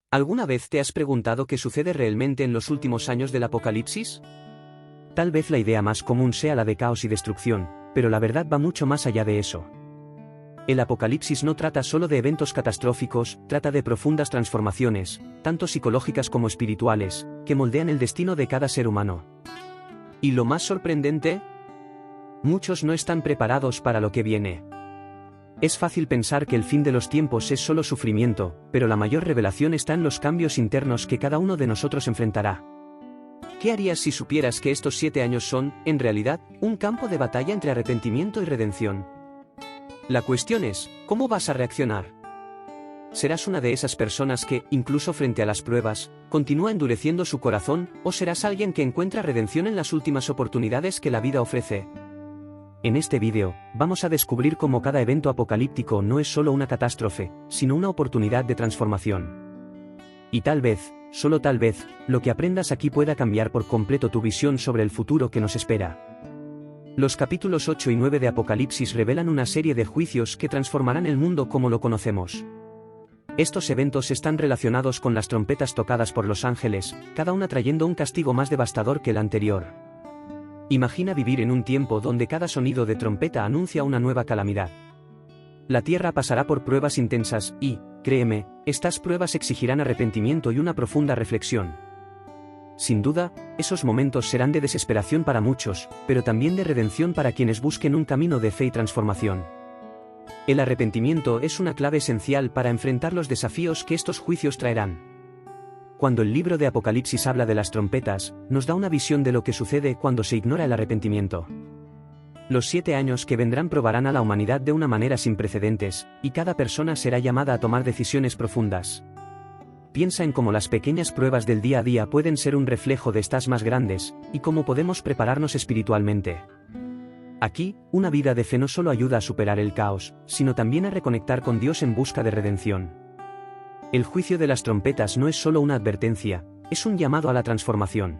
¿Alguna vez te has preguntado qué sucede realmente en los últimos años del Apocalipsis? Tal vez la idea más común sea la de caos y destrucción, pero la verdad va mucho más allá de eso. El Apocalipsis no trata solo de eventos catastróficos, trata de profundas transformaciones, tanto psicológicas como espirituales, que moldean el destino de cada ser humano. ¿Y lo más sorprendente? Muchos no están preparados para lo que viene. Es fácil pensar que el fin de los tiempos es solo sufrimiento, pero la mayor revelación está en los cambios internos que cada uno de nosotros enfrentará. ¿Qué harías si supieras que estos 7 años son, en realidad, un campo de batalla entre arrepentimiento y redención? La cuestión es, ¿cómo vas a reaccionar? ¿Serás una de esas personas que, incluso frente a las pruebas, continúa endureciendo su corazón, o serás alguien que encuentra redención en las últimas oportunidades que la vida ofrece? En este vídeo, vamos a descubrir cómo cada evento apocalíptico no es solo una catástrofe, sino una oportunidad de transformación. Y tal vez, solo tal vez, lo que aprendas aquí pueda cambiar por completo tu visión sobre el futuro que nos espera. Los capítulos 8 y 9 de Apocalipsis revelan una serie de juicios que transformarán el mundo como lo conocemos. Estos eventos están relacionados con las trompetas tocadas por los ángeles, cada una trayendo un castigo más devastador que el anterior. Imagina vivir en un tiempo donde cada sonido de trompeta anuncia una nueva calamidad. La tierra pasará por pruebas intensas y, créeme, estas pruebas exigirán arrepentimiento y una profunda reflexión. Sin duda, esos momentos serán de desesperación para muchos, pero también de redención para quienes busquen un camino de fe y transformación. El arrepentimiento es una clave esencial para enfrentar los desafíos que estos juicios traerán. Cuando el libro de Apocalipsis habla de las trompetas, nos da una visión de lo que sucede cuando se ignora el arrepentimiento. Los 7 años que vendrán probarán a la humanidad de una manera sin precedentes, y cada persona será llamada a tomar decisiones profundas. Piensa en cómo las pequeñas pruebas del día a día pueden ser un reflejo de estas más grandes, y cómo podemos prepararnos espiritualmente. Aquí, una vida de fe no solo ayuda a superar el caos, sino también a reconectar con Dios en busca de redención. El juicio de las trompetas no es solo una advertencia, es un llamado a la transformación.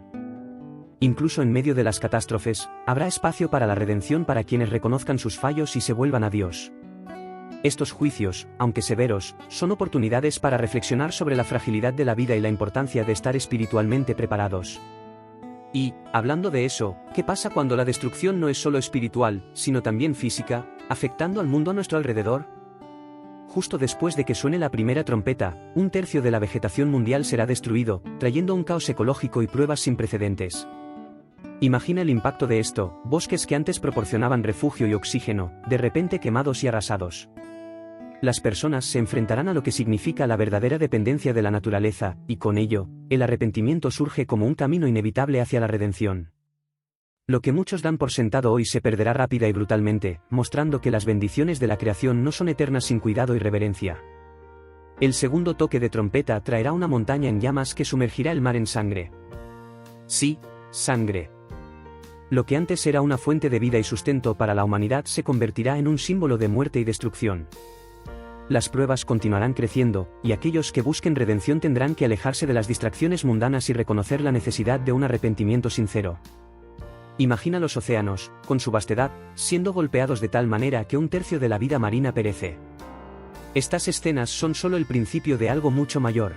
Incluso en medio de las catástrofes, habrá espacio para la redención para quienes reconozcan sus fallos y se vuelvan a Dios. Estos juicios, aunque severos, son oportunidades para reflexionar sobre la fragilidad de la vida y la importancia de estar espiritualmente preparados. Y, hablando de eso, ¿qué pasa cuando la destrucción no es solo espiritual, sino también física, afectando al mundo a nuestro alrededor? Justo después de que suene la primera trompeta, 1/3 de la vegetación mundial será destruido, trayendo un caos ecológico y pruebas sin precedentes. Imagina el impacto de esto: bosques que antes proporcionaban refugio y oxígeno, de repente quemados y arrasados. Las personas se enfrentarán a lo que significa la verdadera dependencia de la naturaleza, y con ello, el arrepentimiento surge como un camino inevitable hacia la redención. Lo que muchos dan por sentado hoy se perderá rápida y brutalmente, mostrando que las bendiciones de la creación no son eternas sin cuidado y reverencia. El segundo toque de trompeta traerá una montaña en llamas que sumergirá el mar en sangre. Sí, sangre. Lo que antes era una fuente de vida y sustento para la humanidad se convertirá en un símbolo de muerte y destrucción. Las pruebas continuarán creciendo, y aquellos que busquen redención tendrán que alejarse de las distracciones mundanas y reconocer la necesidad de un arrepentimiento sincero. Imagina los océanos, con su vastedad, siendo golpeados de tal manera que 1/3 de la vida marina perece. Estas escenas son solo el principio de algo mucho mayor.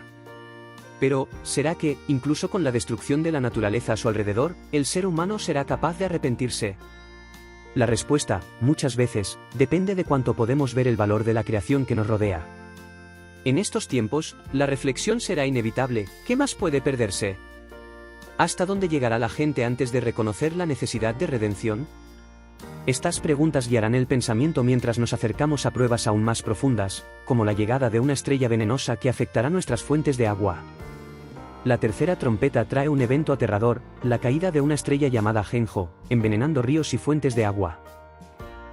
Pero, ¿será que, incluso con la destrucción de la naturaleza a su alrededor, el ser humano será capaz de arrepentirse? La respuesta, muchas veces, depende de cuánto podemos ver el valor de la creación que nos rodea. En estos tiempos, la reflexión será inevitable: ¿qué más puede perderse? ¿Hasta dónde llegará la gente antes de reconocer la necesidad de redención? Estas preguntas guiarán el pensamiento mientras nos acercamos a pruebas aún más profundas, como la llegada de una estrella venenosa que afectará nuestras fuentes de agua. La tercera trompeta trae un evento aterrador: la caída de una estrella llamada Genjo, envenenando ríos y fuentes de agua.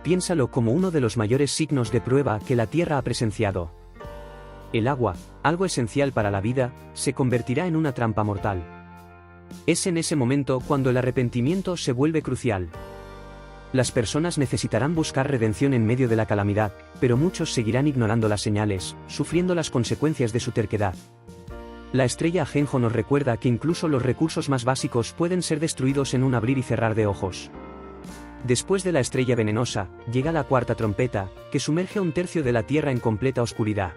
Piénsalo como uno de los mayores signos de prueba que la Tierra ha presenciado. El agua, algo esencial para la vida, se convertirá en una trampa mortal. Es en ese momento cuando el arrepentimiento se vuelve crucial. Las personas necesitarán buscar redención en medio de la calamidad, pero muchos seguirán ignorando las señales, sufriendo las consecuencias de su terquedad. La estrella Ajenjo nos recuerda que incluso los recursos más básicos pueden ser destruidos en un abrir y cerrar de ojos. Después de la estrella venenosa, llega la cuarta trompeta, que sumerge a 1/3 de la tierra en completa oscuridad.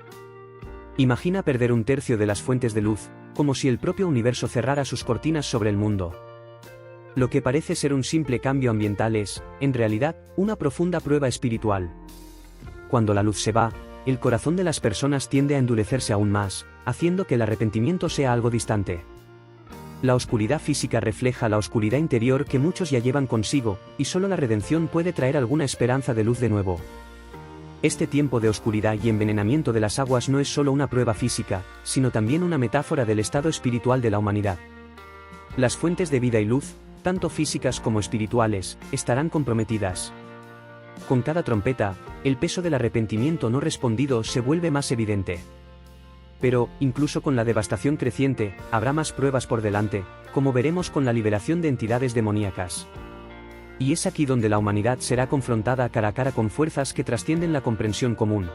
Imagina perder un tercio de las fuentes de luz, como si el propio universo cerrara sus cortinas sobre el mundo. Lo que parece ser un simple cambio ambiental es, en realidad, una profunda prueba espiritual. Cuando la luz se va, el corazón de las personas tiende a endurecerse aún más, haciendo que el arrepentimiento sea algo distante. La oscuridad física refleja la oscuridad interior que muchos ya llevan consigo, y solo la redención puede traer alguna esperanza de luz de nuevo. Este tiempo de oscuridad y envenenamiento de las aguas no es solo una prueba física, sino también una metáfora del estado espiritual de la humanidad. Las fuentes de vida y luz, tanto físicas como espirituales, estarán comprometidas. Con cada trompeta, el peso del arrepentimiento no respondido se vuelve más evidente. Pero, incluso con la devastación creciente, habrá más pruebas por delante, como veremos con la liberación de entidades demoníacas. Y es aquí donde la humanidad será confrontada cara a cara con fuerzas que trascienden la comprensión común.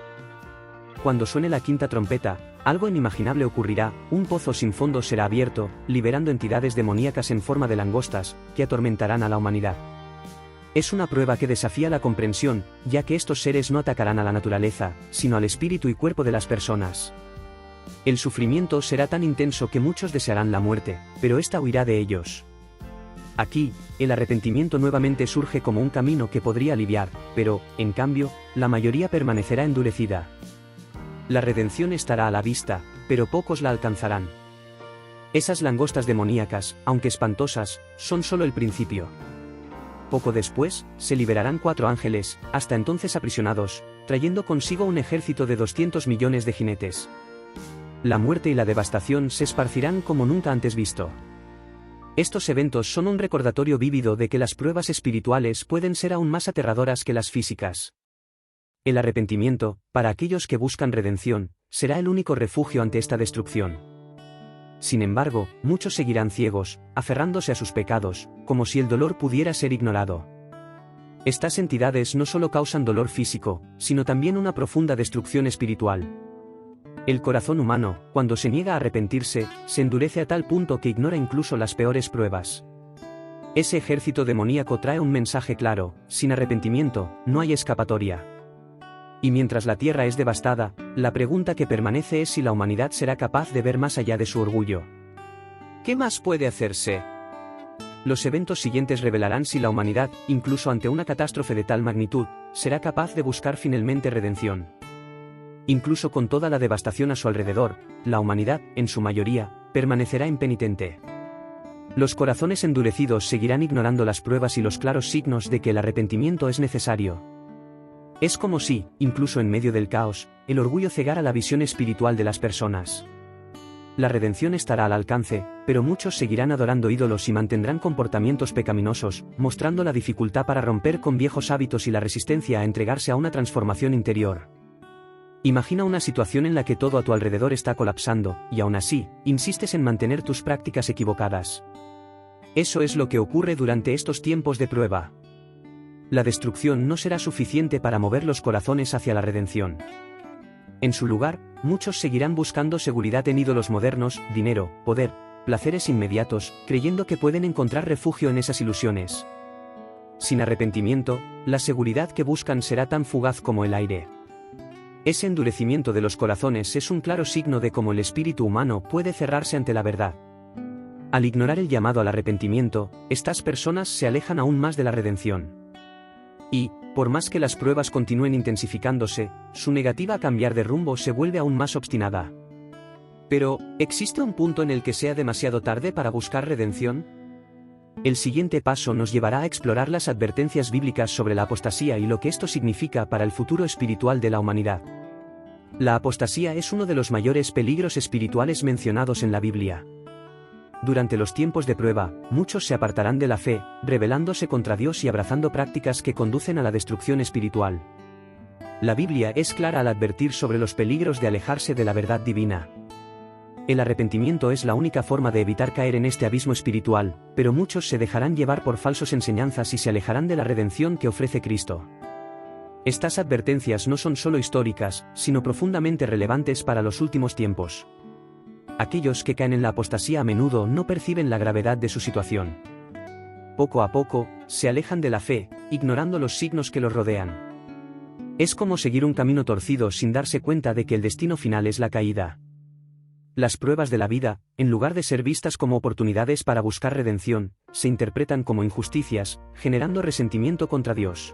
Cuando suene la quinta trompeta, algo inimaginable ocurrirá, un pozo sin fondo será abierto, liberando entidades demoníacas en forma de langostas, que atormentarán a la humanidad. Es una prueba que desafía la comprensión, ya que estos seres no atacarán a la naturaleza, sino al espíritu y cuerpo de las personas. El sufrimiento será tan intenso que muchos desearán la muerte, pero ésta huirá de ellos. Aquí, el arrepentimiento nuevamente surge como un camino que podría aliviar, pero, en cambio, la mayoría permanecerá endurecida. La redención estará a la vista, pero pocos la alcanzarán. Esas langostas demoníacas, aunque espantosas, son solo el principio. Poco después, se liberarán 4 ángeles, hasta entonces aprisionados, trayendo consigo un ejército de 200 millones de jinetes. La muerte y la devastación se esparcirán como nunca antes visto. Estos eventos son un recordatorio vívido de que las pruebas espirituales pueden ser aún más aterradoras que las físicas. El arrepentimiento, para aquellos que buscan redención, será el único refugio ante esta destrucción. Sin embargo, muchos seguirán ciegos, aferrándose a sus pecados, como si el dolor pudiera ser ignorado. Estas entidades no solo causan dolor físico, sino también una profunda destrucción espiritual. El corazón humano, cuando se niega a arrepentirse, se endurece a tal punto que ignora incluso las peores pruebas. Ese ejército demoníaco trae un mensaje claro: sin arrepentimiento, no hay escapatoria. Y mientras la tierra es devastada, la pregunta que permanece es si la humanidad será capaz de ver más allá de su orgullo. ¿Qué más puede hacerse? Los eventos siguientes revelarán si la humanidad, incluso ante una catástrofe de tal magnitud, será capaz de buscar finalmente redención. Incluso con toda la devastación a su alrededor, la humanidad, en su mayoría, permanecerá impenitente. Los corazones endurecidos seguirán ignorando las pruebas y los claros signos de que el arrepentimiento es necesario. Es como si, incluso en medio del caos, el orgullo cegara la visión espiritual de las personas. La redención estará al alcance, pero muchos seguirán adorando ídolos y mantendrán comportamientos pecaminosos, mostrando la dificultad para romper con viejos hábitos y la resistencia a entregarse a una transformación interior. Imagina una situación en la que todo a tu alrededor está colapsando, y aún así, insistes en mantener tus prácticas equivocadas. Eso es lo que ocurre durante estos tiempos de prueba. La destrucción no será suficiente para mover los corazones hacia la redención. En su lugar, muchos seguirán buscando seguridad en ídolos modernos, dinero, poder, placeres inmediatos, creyendo que pueden encontrar refugio en esas ilusiones. Sin arrepentimiento, la seguridad que buscan será tan fugaz como el aire. Ese endurecimiento de los corazones es un claro signo de cómo el espíritu humano puede cerrarse ante la verdad. Al ignorar el llamado al arrepentimiento, estas personas se alejan aún más de la redención. Y, por más que las pruebas continúen intensificándose, su negativa a cambiar de rumbo se vuelve aún más obstinada. Pero, ¿existe un punto en el que sea demasiado tarde para buscar redención? El siguiente paso nos llevará a explorar las advertencias bíblicas sobre la apostasía y lo que esto significa para el futuro espiritual de la humanidad. La apostasía es uno de los mayores peligros espirituales mencionados en la Biblia. Durante los tiempos de prueba, muchos se apartarán de la fe, rebelándose contra Dios y abrazando prácticas que conducen a la destrucción espiritual. La Biblia es clara al advertir sobre los peligros de alejarse de la verdad divina. El arrepentimiento es la única forma de evitar caer en este abismo espiritual, pero muchos se dejarán llevar por falsas enseñanzas y se alejarán de la redención que ofrece Cristo. Estas advertencias no son solo históricas, sino profundamente relevantes para los últimos tiempos. Aquellos que caen en la apostasía a menudo no perciben la gravedad de su situación. Poco a poco, se alejan de la fe, ignorando los signos que los rodean. Es como seguir un camino torcido sin darse cuenta de que el destino final es la caída. Las pruebas de la vida, en lugar de ser vistas como oportunidades para buscar redención, se interpretan como injusticias, generando resentimiento contra Dios.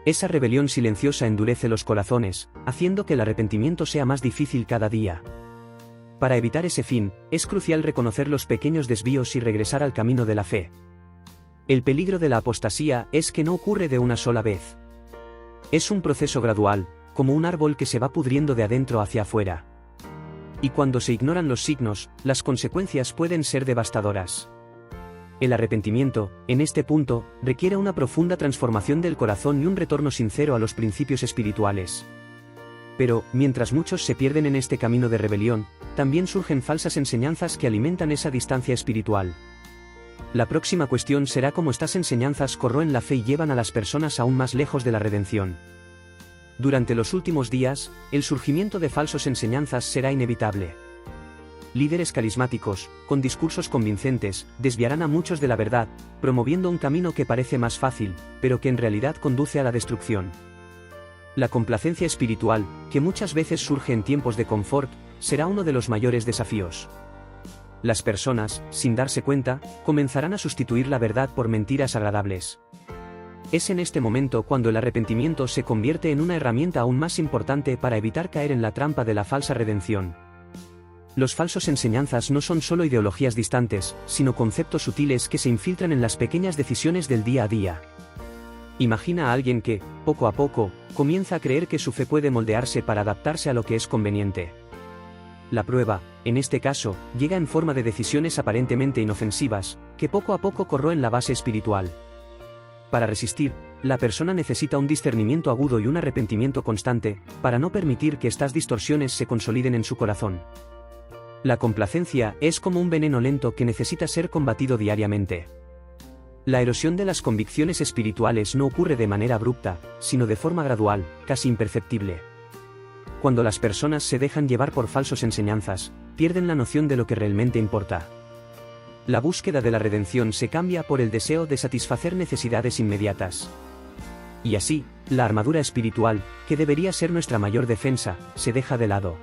Esa rebelión silenciosa endurece los corazones, haciendo que el arrepentimiento sea más difícil cada día. Para evitar ese fin, es crucial reconocer los pequeños desvíos y regresar al camino de la fe. El peligro de la apostasía es que no ocurre de una sola vez. Es un proceso gradual, como un árbol que se va pudriendo de adentro hacia afuera. Y cuando se ignoran los signos, las consecuencias pueden ser devastadoras. El arrepentimiento, en este punto, requiere una profunda transformación del corazón y un retorno sincero a los principios espirituales. Pero, mientras muchos se pierden en este camino de rebelión, también surgen falsas enseñanzas que alimentan esa distancia espiritual. La próxima cuestión será cómo estas enseñanzas corroen la fe y llevan a las personas aún más lejos de la redención. Durante los últimos días, el surgimiento de falsas enseñanzas será inevitable. Líderes carismáticos, con discursos convincentes, desviarán a muchos de la verdad, promoviendo un camino que parece más fácil, pero que en realidad conduce a la destrucción. La complacencia espiritual, que muchas veces surge en tiempos de confort, será uno de los mayores desafíos. Las personas, sin darse cuenta, comenzarán a sustituir la verdad por mentiras agradables. Es en este momento cuando el arrepentimiento se convierte en una herramienta aún más importante para evitar caer en la trampa de la falsa redención. Los falsos enseñanzas no son solo ideologías distantes, sino conceptos sutiles que se infiltran en las pequeñas decisiones del día a día. Imagina a alguien que, poco a poco, comienza a creer que su fe puede moldearse para adaptarse a lo que es conveniente. La prueba, en este caso, llega en forma de decisiones aparentemente inofensivas, que poco a poco corroen la base espiritual. Para resistir, la persona necesita un discernimiento agudo y un arrepentimiento constante, para no permitir que estas distorsiones se consoliden en su corazón. La complacencia es como un veneno lento que necesita ser combatido diariamente. La erosión de las convicciones espirituales no ocurre de manera abrupta, sino de forma gradual, casi imperceptible. Cuando las personas se dejan llevar por falsas enseñanzas, pierden la noción de lo que realmente importa. La búsqueda de la redención se cambia por el deseo de satisfacer necesidades inmediatas. Y así, la armadura espiritual, que debería ser nuestra mayor defensa, se deja de lado.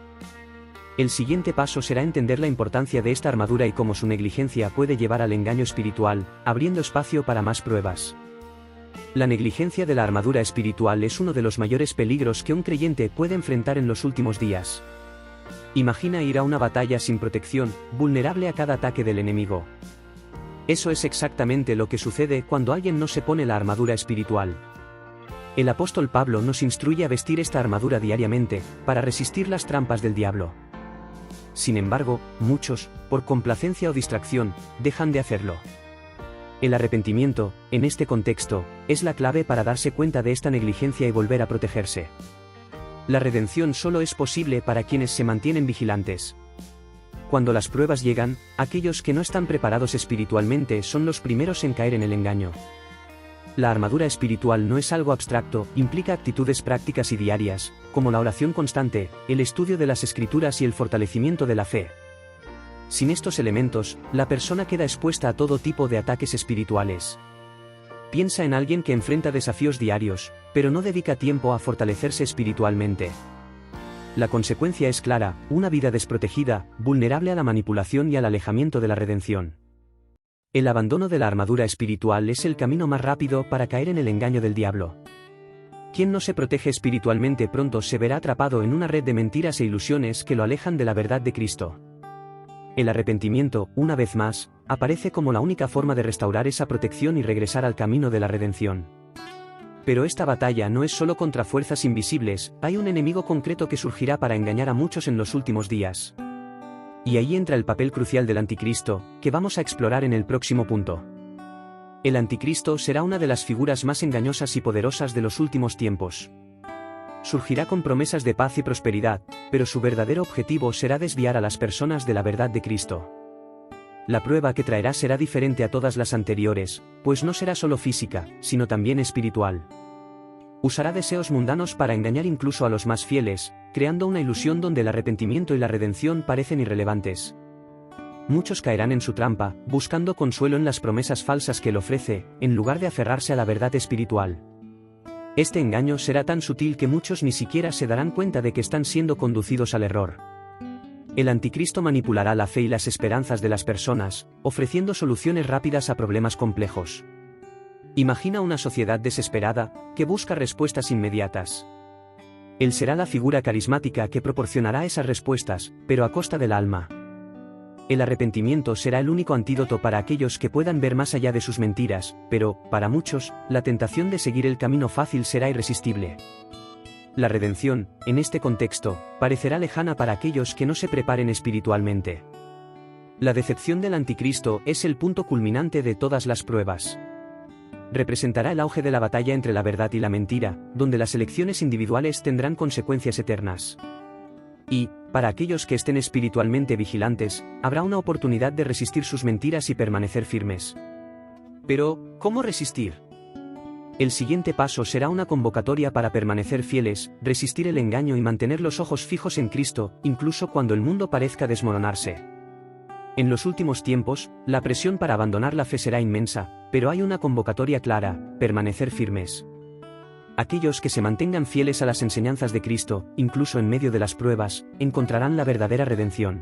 El siguiente paso será entender la importancia de esta armadura y cómo su negligencia puede llevar al engaño espiritual, abriendo espacio para más pruebas. La negligencia de la armadura espiritual es uno de los mayores peligros que un creyente puede enfrentar en los últimos días. Imagina ir a una batalla sin protección, vulnerable a cada ataque del enemigo. Eso es exactamente lo que sucede cuando alguien no se pone la armadura espiritual. El apóstol Pablo nos instruye a vestir esta armadura diariamente, para resistir las trampas del diablo. Sin embargo, muchos, por complacencia o distracción, dejan de hacerlo. El arrepentimiento, en este contexto, es la clave para darse cuenta de esta negligencia y volver a protegerse. La redención solo es posible para quienes se mantienen vigilantes. Cuando las pruebas llegan, aquellos que no están preparados espiritualmente son los primeros en caer en el engaño. La armadura espiritual no es algo abstracto, implica actitudes prácticas y diarias, como la oración constante, el estudio de las Escrituras y el fortalecimiento de la fe. Sin estos elementos, la persona queda expuesta a todo tipo de ataques espirituales. Piensa en alguien que enfrenta desafíos diarios, pero no dedica tiempo a fortalecerse espiritualmente. La consecuencia es clara, una vida desprotegida, vulnerable a la manipulación y al alejamiento de la redención. El abandono de la armadura espiritual es el camino más rápido para caer en el engaño del diablo. Quien no se protege espiritualmente pronto se verá atrapado en una red de mentiras e ilusiones que lo alejan de la verdad de Cristo. El arrepentimiento, una vez más, aparece como la única forma de restaurar esa protección y regresar al camino de la redención. Pero esta batalla no es solo contra fuerzas invisibles, hay un enemigo concreto que surgirá para engañar a muchos en los últimos días. Y ahí entra el papel crucial del anticristo, que vamos a explorar en el próximo punto. El anticristo será una de las figuras más engañosas y poderosas de los últimos tiempos. Surgirá con promesas de paz y prosperidad, pero su verdadero objetivo será desviar a las personas de la verdad de Cristo. La prueba que traerá será diferente a todas las anteriores, pues no será solo física, sino también espiritual. Usará deseos mundanos para engañar incluso a los más fieles, creando una ilusión donde el arrepentimiento y la redención parecen irrelevantes. Muchos caerán en su trampa, buscando consuelo en las promesas falsas que él ofrece, en lugar de aferrarse a la verdad espiritual. Este engaño será tan sutil que muchos ni siquiera se darán cuenta de que están siendo conducidos al error. El anticristo manipulará la fe y las esperanzas de las personas, ofreciendo soluciones rápidas a problemas complejos. Imagina una sociedad desesperada, que busca respuestas inmediatas. Él será la figura carismática que proporcionará esas respuestas, pero a costa del alma. El arrepentimiento será el único antídoto para aquellos que puedan ver más allá de sus mentiras, pero, para muchos, la tentación de seguir el camino fácil será irresistible. La redención, en este contexto, parecerá lejana para aquellos que no se preparen espiritualmente. La decepción del anticristo es el punto culminante de todas las pruebas. Representará el auge de la batalla entre la verdad y la mentira, donde las elecciones individuales tendrán consecuencias eternas. Y, para aquellos que estén espiritualmente vigilantes, habrá una oportunidad de resistir sus mentiras y permanecer firmes. Pero, ¿cómo resistir? El siguiente paso será una convocatoria para permanecer fieles, resistir el engaño y mantener los ojos fijos en Cristo, incluso cuando el mundo parezca desmoronarse. En los últimos tiempos, la presión para abandonar la fe será inmensa, pero hay una convocatoria clara: permanecer firmes. Aquellos que se mantengan fieles a las enseñanzas de Cristo, incluso en medio de las pruebas, encontrarán la verdadera redención.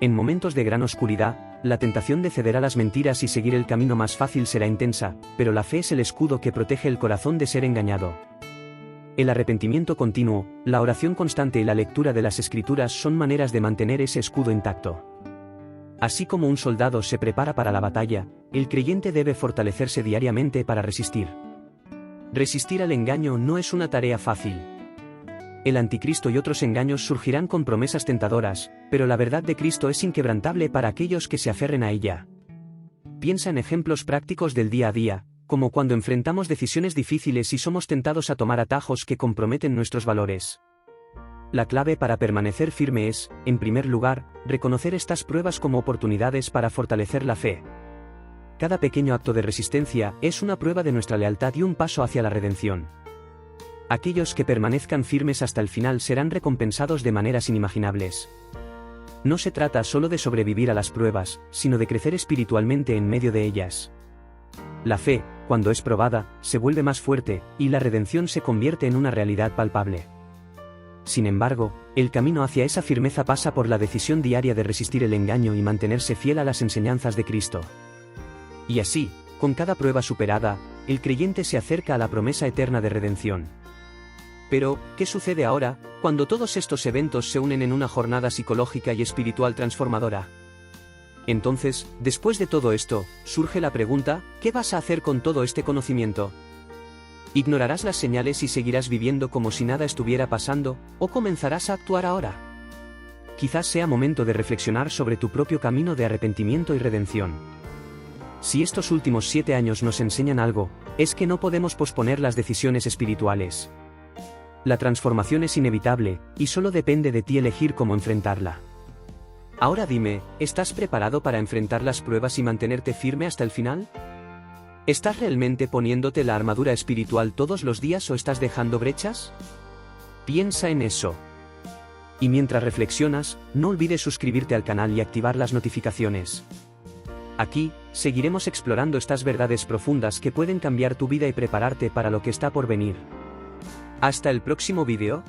En momentos de gran oscuridad, la tentación de ceder a las mentiras y seguir el camino más fácil será intensa, pero la fe es el escudo que protege el corazón de ser engañado. El arrepentimiento continuo, la oración constante y la lectura de las Escrituras son maneras de mantener ese escudo intacto. Así como un soldado se prepara para la batalla, el creyente debe fortalecerse diariamente para resistir. Resistir al engaño no es una tarea fácil. El anticristo y otros engaños surgirán con promesas tentadoras, pero la verdad de Cristo es inquebrantable para aquellos que se aferren a ella. Piensa en ejemplos prácticos del día a día, como cuando enfrentamos decisiones difíciles y somos tentados a tomar atajos que comprometen nuestros valores. La clave para permanecer firme es, en primer lugar, reconocer estas pruebas como oportunidades para fortalecer la fe. Cada pequeño acto de resistencia es una prueba de nuestra lealtad y un paso hacia la redención. Aquellos que permanezcan firmes hasta el final serán recompensados de maneras inimaginables. No se trata solo de sobrevivir a las pruebas, sino de crecer espiritualmente en medio de ellas. La fe, cuando es probada, se vuelve más fuerte, y la redención se convierte en una realidad palpable. Sin embargo, el camino hacia esa firmeza pasa por la decisión diaria de resistir el engaño y mantenerse fiel a las enseñanzas de Cristo. Y así, con cada prueba superada, el creyente se acerca a la promesa eterna de redención. Pero, ¿qué sucede ahora, cuando todos estos eventos se unen en una jornada psicológica y espiritual transformadora? Entonces, después de todo esto, surge la pregunta: ¿qué vas a hacer con todo este conocimiento? ¿Ignorarás las señales y seguirás viviendo como si nada estuviera pasando, o comenzarás a actuar ahora? Quizás sea momento de reflexionar sobre tu propio camino de arrepentimiento y redención. Si estos últimos 7 años nos enseñan algo, es que no podemos posponer las decisiones espirituales. La transformación es inevitable, y solo depende de ti elegir cómo enfrentarla. Ahora dime, ¿estás preparado para enfrentar las pruebas y mantenerte firme hasta el final? ¿Estás realmente poniéndote la armadura espiritual todos los días o estás dejando brechas? Piensa en eso. Y mientras reflexionas, no olvides suscribirte al canal y activar las notificaciones. Aquí, seguiremos explorando estas verdades profundas que pueden cambiar tu vida y prepararte para lo que está por venir. Hasta el próximo vídeo.